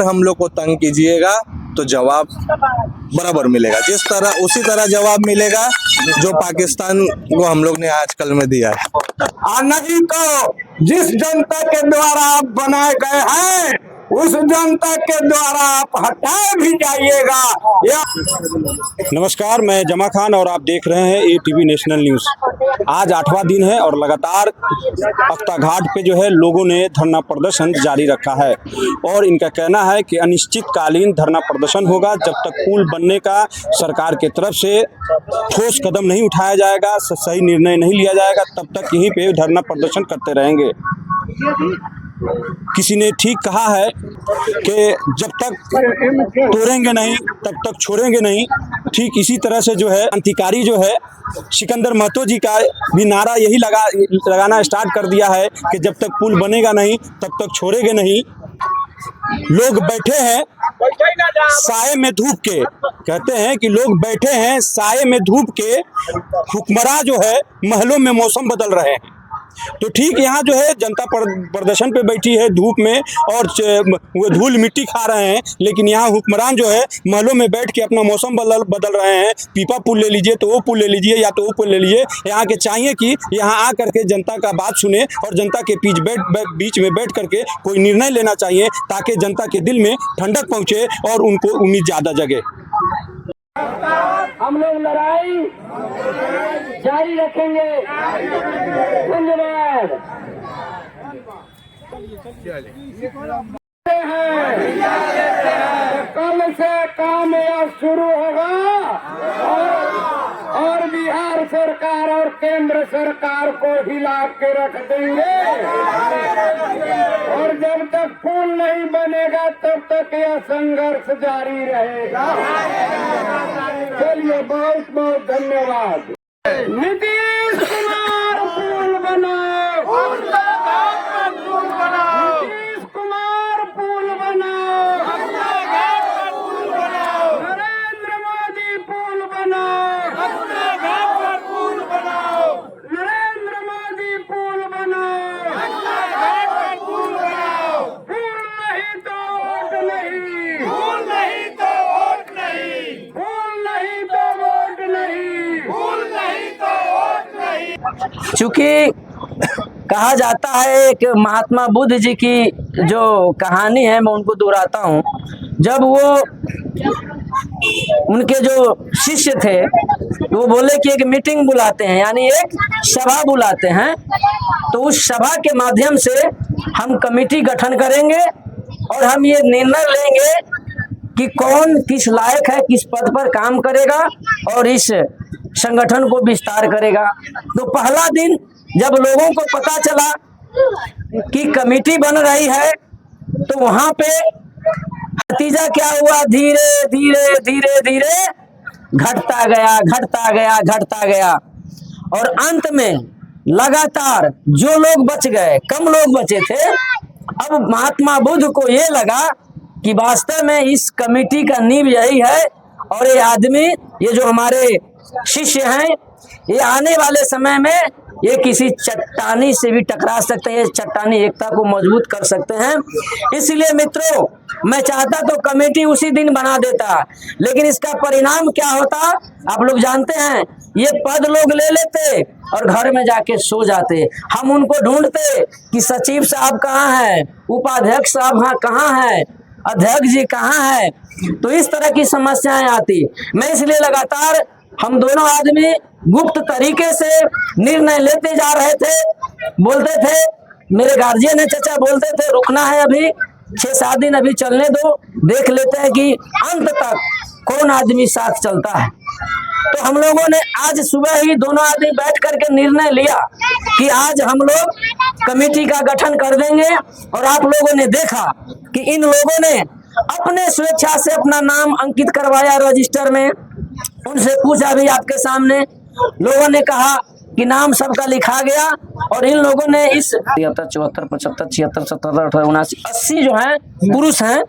हम लोग को तंग कीजिएगा तो जवाब बराबर मिलेगा, जिस तरह उसी तरह जवाब मिलेगा जो पाकिस्तान को हम लोग ने आजकल में दिया है। और नहीं तो जिस जनता के द्वारा आप बनाए गए हैं उस जनता के द्वारा आप हटाए भी जाइएगा। नमस्कार, मैं जमा खान और आप देख रहे हैं ATV नेशनल न्यूज़। आज 8वां दिन है और लगातार अख्ता घाट पे जो है लोगों ने धरना प्रदर्शन जारी रखा है और इनका कहना है कि अनिश्चितकालीन धरना प्रदर्शन होगा जब तक पुल बनने का सरकार की तरफ से ठोस कदम नहीं उठाया जाएगा, सही निर्णय नहीं लिया जाएगा, तब तक यहीं पे धरना प्रदर्शन करते रहेंगे। किसी ने ठीक कहा है कि जब तक तोड़ेंगे नहीं तब तक छोड़ेंगे नहीं। ठीक इसी तरह से जो है क्रांतिकारी जो है सिकंदर महतो जी का भी नारा यही लगाना स्टार्ट कर दिया है कि जब तक पुल बनेगा नहीं तब तक छोड़ेंगे नहीं। लोग बैठे हैं साए में धूप के, कहते हैं कि लोग बैठे हैं साए में धूप के, हुक्मरान जो है महलों में मौसम बदल रहे हैं। तो ठीक यहाँ जो है जनता प्रदर्शन पे बैठी है धूप में और वो धूल मिट्टी खा रहे हैं, लेकिन यहाँ हुक्मरान जो है महलों में बैठ के अपना मौसम बदल रहे हैं। पीपा पुल ले लीजिए तो वो पुल ले लीजिए या तो वो पुल ले लीजिए। यहाँ के चाहिए कि यहाँ आ करके जनता का बात सुने और जनता के बीच में बैठ करके कोई निर्णय लेना चाहिए ताकि जनता के दिल में ठंडक पहुँचे और उनको उम्मीद ज़्यादा जगे। हम लोग लड़ाई जारी रखेंगे। धन्यवाद। कल से काम यह शुरू होगा और बिहार सरकार और केंद्र सरकार को हिला के रख देंगे और जब तक पुल नहीं बनेगा तब तक यह संघर्ष जारी रहेगा। चलिए, बहुत बहुत धन्यवाद। नीतीश कुमार पुल बनाओ, नीतीश कुमार पुल बनाओ, नरेंद्र मोदी पुल बनाओ, नरेंद्र मोदी पुल बनाओ, पुल नहीं तो वोट नहीं, पुल नहीं तो वोट नहीं, पुल नहीं तो वोट नहीं, पुल नहीं तो वोट नहीं। चूंकि कहा जाता है कि महात्मा बुद्ध जी की जो कहानी है मैं उनको दोहराता हूँ। जब वो उनके जो शिष्य थे तो वो बोले कि एक मीटिंग बुलाते हैं, यानी एक सभा बुलाते हैं, तो उस सभा के माध्यम से हम कमेटी गठन करेंगे और हम ये निर्णय लेंगे कि कौन किस लायक है, किस पद पर काम करेगा और इस संगठन को विस्तार करेगा। तो पहला दिन जब लोगों को पता चला कि कमेटी बन रही है तो वहां पे नतीजा क्या हुआ, धीरे धीरे धीरे धीरे घटता गया और अंत में लगातार जो लोग बच गए, कम लोग बचे थे। अब महात्मा बुद्ध को ये लगा कि वास्तव में इस कमेटी का नींव यही है और ये आदमी, ये जो हमारे शिष्य हैं, ये आने वाले समय में ये किसी चट्टानी से भी टकरा सकते हैं, चट्टानी एकता को मजबूत कर सकते हैं। इसलिए मित्रों, मैं चाहता तो कमेटी उसी दिन बना देता, लेकिन इसका परिणाम क्या होता आप लोग जानते हैं। ये पद लोग ले लेते और घर में जाके सो जाते। हम उनको ढूंढते कि सचिव साहब कहाँ है, उपाध्यक्ष साहब कहाँ है, अध्यक्ष जी कहाँ है। तो इस तरह की समस्याएं आती। मैं इसलिए लगातार हम दोनों आदमी गुप्त तरीके से निर्णय लेते जा रहे थे। बोलते थे, मेरे गार्जियन है चाचा, बोलते थे रुकना है, अभी 6-7 दिन अभी चलने दो, देख लेते हैं कि अंत तक कौन आदमी साथ चलता है। तो हम लोगों ने आज सुबह ही दोनों आदमी बैठ करके निर्णय लिया कि आज हम लोग कमेटी का गठन कर देंगे। और आप लोगों ने देखा कि इन लोगों ने अपने स्वेच्छा से अपना नाम अंकित करवाया रजिस्टर में। उनसे पूछा भी आपके सामने, लोगों ने कहा कि नाम सबका लिखा गया और इन लोगों ने इस 73, 74, 75, 76, 77, 78, 79, 80 जो हैं पुरुष हैं,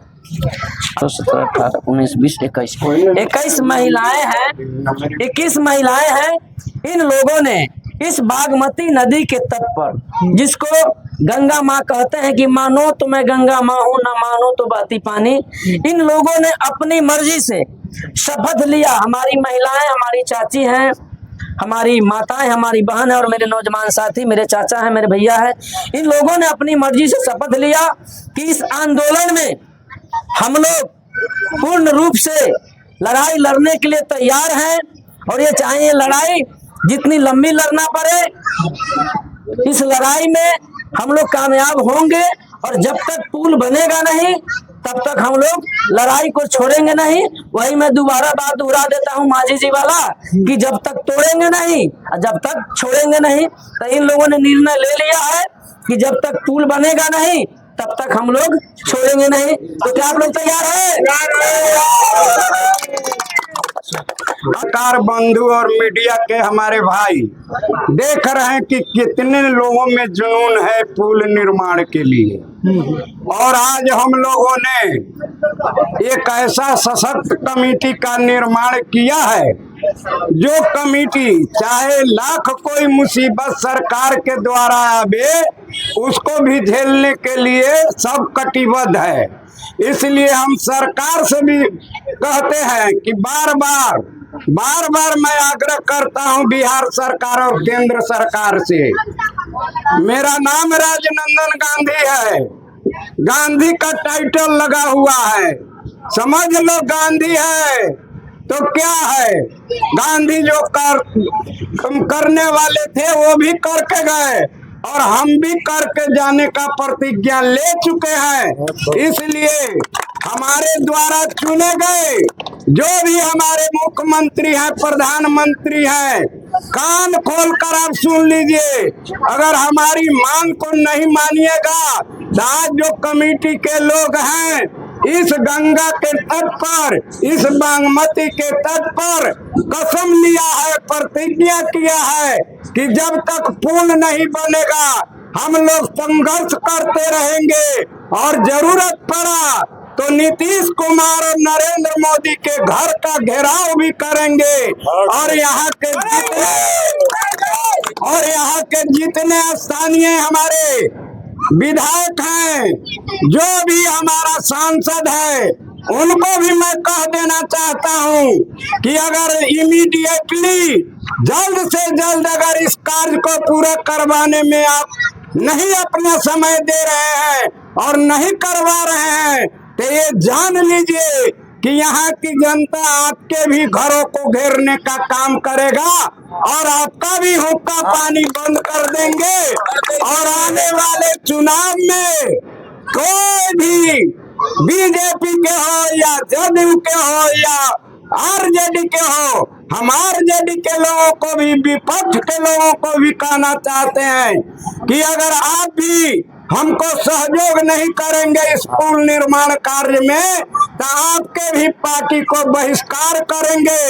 17, 18, 19, 20, 21 महिलाएं हैं, 21 महिलाएं हैं। इन लोगों ने इस बागमती नदी के तट पर, जिसको गंगा माँ कहते हैं कि मानो तो मैं गंगा माँ हूं, ना मानो तो बहती पानी, इन लोगों ने अपनी मर्जी से शपथ लिया। हमारी महिलाएं, हमारी चाची हैं, हमारी माताएं, हमारी बहन है और मेरे नौजवान साथी, मेरे चाचा हैं, मेरे भैया है, इन लोगों ने अपनी मर्जी से शपथ लिया कि इस आंदोलन में हम लोग पूर्ण रूप से लड़ाई लड़ने के लिए तैयार हैं और ये चाहे ये लड़ाई जितनी लंबी लड़ना पड़े, इस लड़ाई में हम लोग कामयाब होंगे और जब तक पुल बनेगा नहीं तब तक हम लोग लड़ाई को छोड़ेंगे नहीं। वही मैं दोबारा बात दोहरा देता हूँ मांझी जी वाला कि जब तक तोड़ेंगे नहीं और जब तक छोड़ेंगे नहीं। तो इन लोगों ने निर्णय ले लिया है कि जब तक पुल बनेगा नहीं तब तक हम लोग छोड़ेंगे नहीं। तो क्या आप लोग तैयार हैं? पत्रकार बंधु और मीडिया के हमारे भाई देख रहे हैं कि कितने लोगों में जुनून है पुल निर्माण के लिए, और आज हम लोगों ने एक ऐसा सशक्त कमेटी का निर्माण किया है जो कमेटी चाहे लाख कोई मुसीबत सरकार के द्वारा आवे उसको भी झेलने के लिए सब कटिबद्ध है। इसलिए हम सरकार से भी कहते हैं कि बार बार मैं आग्रह करता हूं बिहार सरकार और केंद्र सरकार से। मेरा नाम राजनंदन गांधी है, गांधी का टाइटल लगा हुआ है, समझ लो गांधी है तो क्या है। गांधी जो करने वाले थे वो भी करके गए और हम भी करके जाने का प्रतिज्ञा ले चुके हैं। इसलिए हमारे द्वारा चुने गए जो भी हमारे मुख्यमंत्री हैं, प्रधानमंत्री हैं, कान खोल कर आप सुन लीजिए। अगर हमारी मांग को नहीं मानिएगा तो आज जो कमेटी के लोग हैं इस गंगा के तट पर, इस बागमती के तट पर कसम लिया है, प्रतिज्ञा किया है कि जब तक पुल नहीं बनेगा हम लोग संघर्ष करते रहेंगे और जरूरत पड़ा तो नीतीश कुमार और नरेंद्र मोदी के घर का घेराव भी करेंगे और यहाँ के जितने स्थानीय हमारे विधायक हैं, जो भी हमारा सांसद है, उनको भी मैं कह देना चाहता हूं कि अगर इमीडिएटली जल्द से जल्द अगर इस कार्य को पूरा करवाने में आप नहीं अपना समय दे रहे हैं और नहीं करवा रहे हैं तो ये जान लीजिए कि यहाँ की जनता आपके भी घरों को घेरने का काम करेगा और आपका भी हुक्का पानी बंद कर देंगे। और आने वाले चुनाव में कोई भी बीजेपी के हो या जदयू के हो या आरजेडी के हो, हम आरजेडी के लोगों को भी, विपक्ष के लोगों को भी कहना चाहते हैं कि अगर आप भी हमको सहयोग नहीं करेंगे इस पुल निर्माण कार्य में तो आपके भी पार्टी को बहिष्कार करेंगे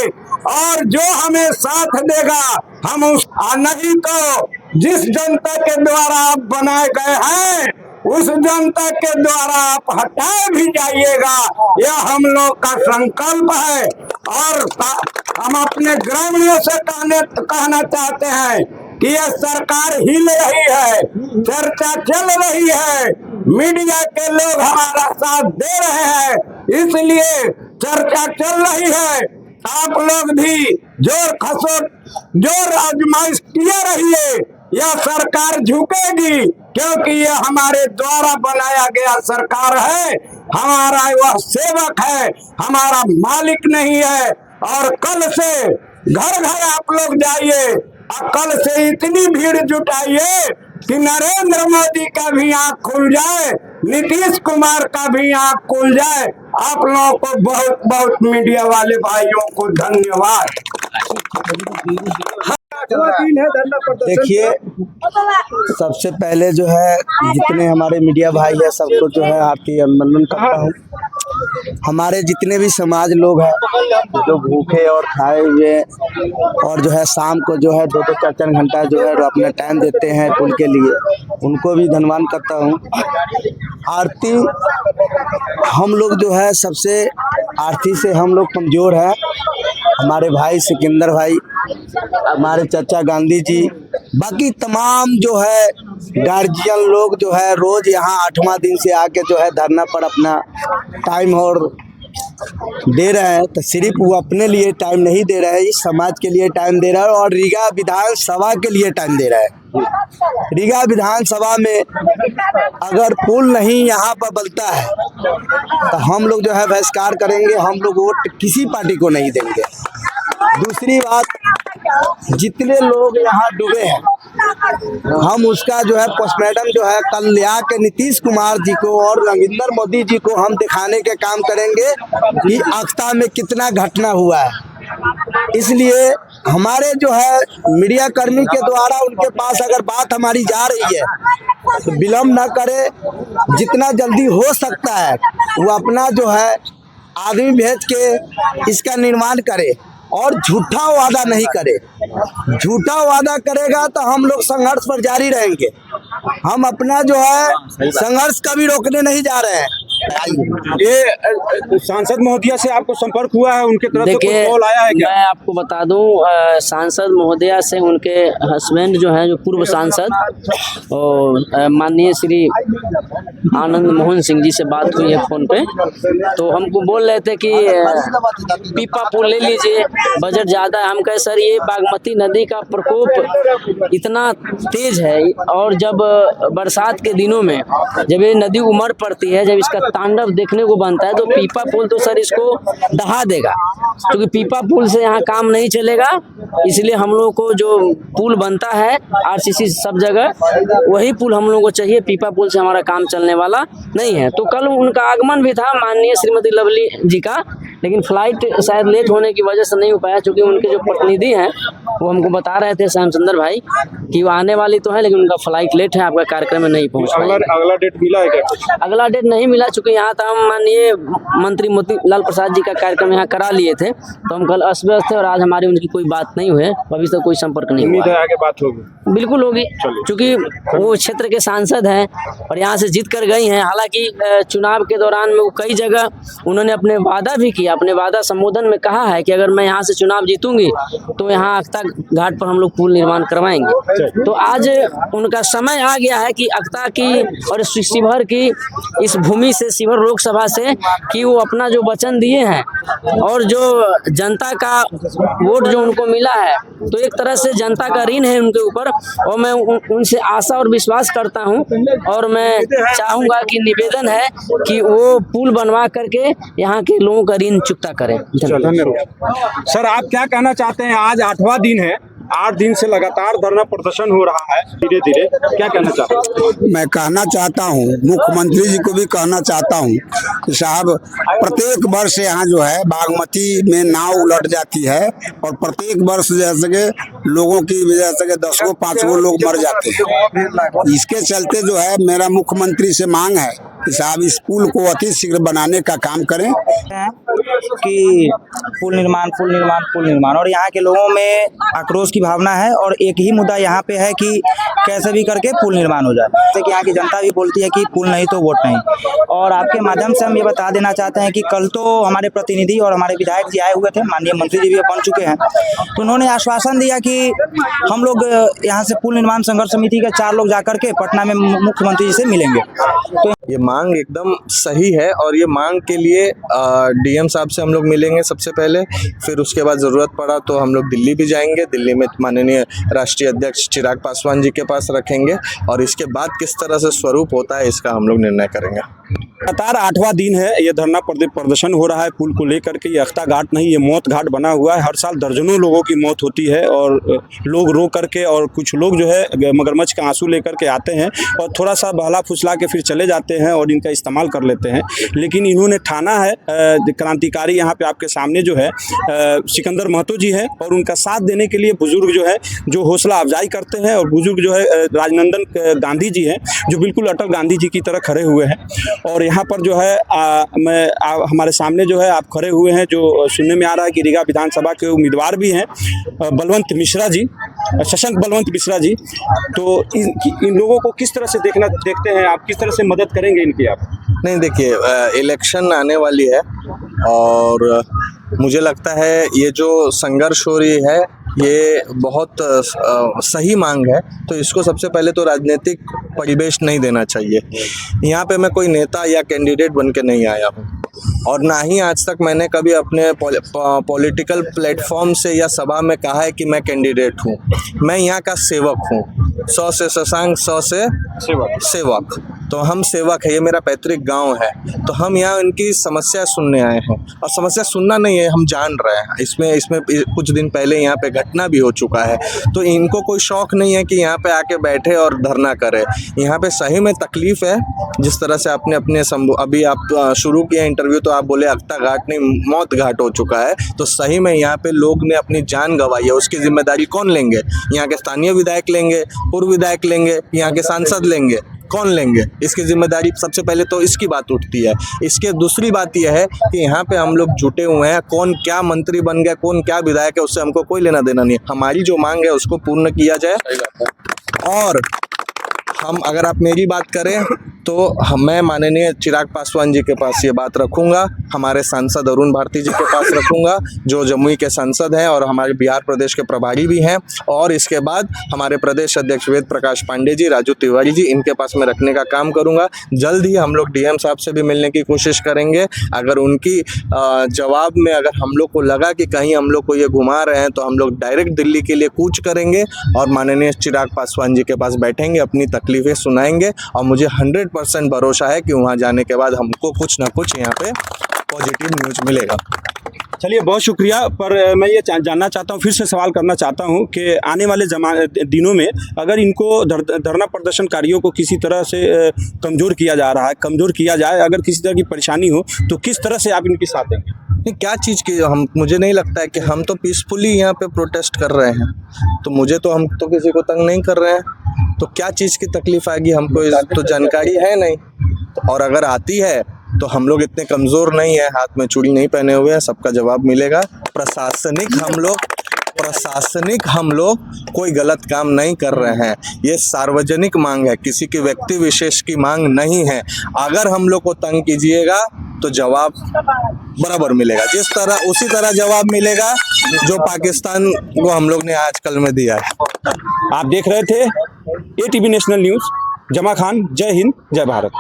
और जो हमें साथ देगा हम उस, नहीं तो जिस जनता के द्वारा आप बनाए गए हैं उस जनता के द्वारा आप हटाए भी जाइएगा। यह हम लोग का संकल्प है और हम अपने ग्रामीणों से कहना चाहते हैं कि यह सरकार हिल रही है, चर्चा चल रही है, मीडिया के लोग हमारा साथ दे रहे हैं, इसलिए चर्चा चल रही है। आप लोग भी जोर आजमाइश किए रहिए, यह सरकार झुकेगी क्योंकि यह हमारे द्वारा बनाया गया सरकार है, हमारा वह सेवक है, हमारा मालिक नहीं है। और कल से घर घर आप लोग जाइए और कल से इतनी भीड़ जुटाइए कि नरेंद्र मोदी का भी आंख खुल जाए, नीतीश कुमार का भी आंख खुल जाए। आप लोगों को बहुत बहुत मीडिया वाले भाइयों को धन्यवाद। देखिए, सबसे पहले जो है जितने हमारे मीडिया भाई है सबको जो है हार्दिक अभिनंदन करता हूँ। हमारे जितने भी समाज लोग हैं जो भूखे और खाए हुए और जो है शाम को जो है 2-2 4-4 घंटा जो है अपना टाइम देते हैं पुल के लिए, उनको भी धन्यवाद करता हूँ। आरती हम लोग जो है सबसे आर्थिक से हम लोग कमज़ोर है। हमारे भाई सिकंदर भाई, हमारे चाचा गांधी जी बाकी तमाम जो है गार्जियन लोग जो है रोज यहाँ 8वां दिन से आके जो है धरना पर अपना टाइम और दे रहे हैं। तो सिर्फ वो अपने लिए टाइम नहीं दे रहे हैं, इस समाज के लिए टाइम दे रहे हैं और रीगा विधानसभा के लिए टाइम दे रहे हैं। रीगा विधानसभा में अगर पुल नहीं यहाँ पर बनता है तो हम लोग जो है बहिष्कार करेंगे, हम लोग वोट किसी पार्टी को नहीं देंगे। दूसरी बात, जितने लोग यहाँ डूबे हैं हम उसका जो है पोस्टमार्टम जो है कल ले आके नीतीश कुमार जी को और नरेंद्र मोदी जी को हम दिखाने के काम करेंगे कि अक्ता में कितना घटना हुआ है। इसलिए हमारे जो है मीडिया कर्मी के द्वारा उनके पास अगर बात हमारी जा रही है तो विलम्ब न करे, जितना जल्दी हो सकता है वो अपना जो है आदमी भेज के इसका निर्माण करे और झूठा वादा नहीं करे। झूठा वादा करेगा तो हम लोग संघर्ष पर जारी रहेंगे। हम अपना जो है संघर्ष कभी रोकने नहीं जा रहे हैं। ये सांसद महोदया से आपको संपर्क हुआ है, उनके तरफ से कोई देखिए, कॉल आया है क्या? मैं आपको बता दूं, सांसद महोदया से उनके हस्बैंड जो है, जो पूर्व सांसद और माननीय श्री आनंद मोहन सिंह जी से बात हुई है फोन पे। तो हमको बोल रहे थे कि पीपा पुल ले लीजिए, बजट ज़्यादा है। हम कहे सर ये बागमती नदी का प्रकोप इतना तेज है और जब बरसात के दिनों में जब ये नदी उमड़ पड़ती है, जब इसका तांडव देखने को बनता है तो पीपा पुल तो सर इसको दहा देगा, क्योंकि पीपा पुल से यहाँ काम नहीं चलेगा। इसलिए हम लोग को जो पुल बनता है आरसीसी सब जगह, वही पुल हम लोग को चाहिए। पीपा पुल से हमारा काम चलने वाला नहीं है। तो कल उनका आगमन भी था माननीय श्रीमती लवली जी का, लेकिन फ्लाइट शायद लेट होने की वजह से नहीं हो पाया, क्योंकि उनके जो प्रतिनिधि हैं वो हमको बता रहे थे श्याम सुंदर भाई कि वो आने वाली तो है लेकिन उनका फ्लाइट लेट है, आपका कार्यक्रम में नहीं पहुंच पाए। अगला डेट मिला है क्या? अगला डेट नहीं मिला, चूंकि यहाँ था हम माननीय मंत्री मोती लाल प्रसाद जी का कार्यक्रम यहाँ करा लिए थे, तो हम कल अस्त व्यस्त थे और आज हमारी उनकी कोई बात नहीं हुई, अभी तक कोई संपर्क नहीं उम्मीद हुआ। है आगे बात होगी। बिल्कुल होगी, क्योंकि वो क्षेत्र के सांसद हैं और यहाँ से जीत कर गई हैं। हालांकि चुनाव के दौरान में वो कई जगह उन्होंने अपने वादा भी किया, अपने वादा संबोधन में कहा है कि अगर मैं यहाँ से चुनाव जीतूंगी तो यहाँ अक्ता घाट पर हम लोग पुल निर्माण करवाएंगे। तो आज उनका समय आ गया है कि अक्ता की और शिवहर की इस भूमि से, शिवहर लोकसभा से, कि वो अपना जो वचन दिए हैं और जो जनता का वोट जो उनको मिला है, तो एक तरह से जनता का ऋण है उनके ऊपर। और मैं उनसे आशा और विश्वास करता हूं और मैं चाहूंगा कि निवेदन है कि वो पुल बनवा करके यहाँ के लोगों का ऋण चुकता करें। धन्यवाद। सर, आप क्या कहना चाहते हैं? आज 8वां दिन है, 8 दिन से लगातार धरना प्रदर्शन हो रहा है, धीरे धीरे क्या कहना चाहते हैं? मैं कहना चाहता हूँ, मुख्यमंत्री जी को भी कहना चाहता हूँ कि साहब प्रत्येक वर्ष यहाँ जो है बागमती में नाव उलट जाती है और प्रत्येक वर्ष जैसे कि लोगों की वजह से 10 को 5 को लोग मर जाते हैं। इसके चलते जो है मेरा मुख्यमंत्री से मांग है कि साहब इस पुल को अति शीघ्र बनाने का काम करें। कि पुल निर्माण और यहाँ के लोगों में आक्रोश की भावना है और एक ही मुद्दा यहाँ पे है कि कैसे भी करके पुल निर्माण हो जाए। जैसे कि यहाँ की जनता भी बोलती है कि पुल नहीं तो वोट नहीं। और आपके माध्यम से हम ये बता देना चाहते हैं कि कल तो हमारे प्रतिनिधि और हमारे विधायक जी आए हुए थे, माननीय मंत्री जी भी पहुँच चुके हैं, तो उन्होंने आश्वासन दिया कि हम लोग यहाँ से पुल निर्माण संघर्ष समिति के 4 लोग जाकर के पटना में मुख्यमंत्री जी से मिलेंगे। तो ये मांग एकदम सही है और ये मांग के लिए डीएम साहब से हम लोग मिलेंगे सबसे पहले, फिर उसके बाद ज़रूरत पड़ा तो हम लोग दिल्ली भी जाएंगे। दिल्ली में माननीय राष्ट्रीय अध्यक्ष चिराग पासवान जी के पास रखेंगे और इसके बाद किस तरह से स्वरूप होता है इसका हम लोग निर्णय करेंगे। लगातार 8वां दिन है, ये धरना प्रदर्शन हो रहा है पुल को लेकर के। ये अख्ता घाट नहीं, ये मौत घाट बना हुआ है। हर साल दर्जनों लोगों की मौत होती है और लोग रो करके, और कुछ लोग जो है मगरमच्छ का आंसू लेकर के आते हैं और थोड़ा सा बहला फुसला के फिर चले जाते हैं और इनका इस्तेमाल कर लेते हैं। लेकिन इन्होंने ठाना है, क्रांतिकारी यहाँ पे आपके सामने जो है सिकंदर महतो जी है और उनका साथ देने के लिए बुजुर्ग जो है जो हौसला अफजाई करते हैं, और बुजुर्ग जो है राजनंदन गांधी जी हैं जो बिल्कुल अटल गांधी जी की तरह खड़े हुए हैं। और यहाँ पर जो है हमारे सामने जो है आप खड़े हुए हैं, जो सुनने में आ रहा है कि रीगा विधानसभा के उम्मीदवार भी हैं बलवंत मिश्रा जी, शशांक बलवंत मिश्रा जी। तो इन लोगों को किस तरह से देखते हैं आप, किस तरह से मदद करेंगे इनकी आप? नहीं, देखिए इलेक्शन आने वाली है और मुझे लगता है ये जो संघर्ष हो रही है ये बहुत सही मांग है। तो इसको सबसे पहले तो राजनीतिक परिवेश नहीं देना चाहिए। यहाँ पे मैं कोई नेता या कैंडिडेट बन के नहीं आया हूँ और ना ही आज तक मैंने कभी अपने पॉलिटिकल प्लेटफॉर्म से या सभा में कहा है कि मैं कैंडिडेट हूँ। मैं यहाँ का सेवक हूँ। 100 से शशांक, 100 से सेवक। तो हम सेवक है, ये मेरा पैतृक गांव है। तो हम यहाँ उनकी समस्या सुनने आए हैं और समस्या सुनना नहीं है, हम जान रहे हैं। इसमें कुछ दिन पहले यहाँ पे घटना भी हो चुका है। तो इनको कोई शौक नहीं है कि यहाँ पे आके बैठे और धरना करे। यहाँ पे सही में तकलीफ है। जिस तरह से आपने अपने अभी आप शुरू किया इंटरव्यू तो आप बोले अख्ता घाट नहीं मौत घाट हो चुका है। तो सही में यहाँ पे लोग ने अपनी जान गंवाई है। उसकी जिम्मेदारी कौन लेंगे? यहाँ के स्थानीय विधायक लेंगे, पूर्व विधायक लेंगे, यहाँ के सांसद लेंगे, कौन लेंगे? इसकी जिम्मेदारी सबसे पहले तो इसकी बात उठती है। इसके दूसरी बात यह है कि यहाँ पे हम लोग जुटे हुए हैं। कौन क्या मंत्री बन गया, कौन क्या विधायक है, उससे हमको कोई लेना देना नहीं है। हमारी जो मांग है उसको पूर्ण किया जाए। और हम अगर आप मेरी बात करें तो मैं माननीय चिराग पासवान जी के पास ये बात रखूंगा, हमारे सांसद अरुण भारती जी के पास रखूंगा जो जमुई के सांसद हैं और हमारे बिहार प्रदेश के प्रभारी भी हैं। और इसके बाद हमारे प्रदेश अध्यक्ष वेद प्रकाश पांडे जी, राजू तिवारी जी, इनके पास में रखने का काम करूंगा। जल्द ही हम लोग डीएम साहब से भी मिलने की कोशिश करेंगे। अगर उनकी जवाब में अगर हम लोग को लगा कि कहीं हम लोग को ये घुमा रहे हैं तो हम लोग डायरेक्ट दिल्ली के लिए कूच करेंगे और माननीय चिराग पासवान जी के पास बैठेंगे, अपनी तकलीफें सुनाएंगे। और मुझे 100% भरोसा है कि वहाँ जाने के बाद हमको कुछ ना कुछ यहाँ पे पॉजिटिव न्यूज मिलेगा। चलिए, बहुत शुक्रिया। पर मैं ये जानना चाहता हूँ, फिर से सवाल करना चाहता हूँ कि आने वाले दिनों में अगर इनको धरना प्रदर्शनकारियों को किसी तरह से कमज़ोर किया जा रहा है, कमज़ोर किया जाए, अगर किसी तरह की परेशानी हो तो किस तरह से आप इनके साथ देंगे? नहीं, क्या चीज़ की मुझे नहीं लगता है कि हम तो पीसफुली यहाँ पे प्रोटेस्ट कर रहे हैं। तो हम तो किसी को तंग नहीं कर रहे हैं। तो क्या चीज़ की तकलीफ आएगी हमको, तो जानकारी है नहीं। और अगर आती है तो हम लोग इतने कमज़ोर नहीं है, हाथ में चूड़ी नहीं पहने हुए हैं, सबका जवाब मिलेगा। प्रशासनिक हम लोग कोई गलत काम नहीं कर रहे हैं। ये सार्वजनिक मांग है, किसी के व्यक्ति विशेष की मांग नहीं है। अगर हम लोग को तंग कीजिएगा तो जवाब बराबर मिलेगा, उसी तरह जवाब मिलेगा जो पाकिस्तान को हम लोग ने आजकल में दिया है। आप देख रहे थे ATV नेशनल न्यूज़, जमा खान। जय हिंद, जय भारत।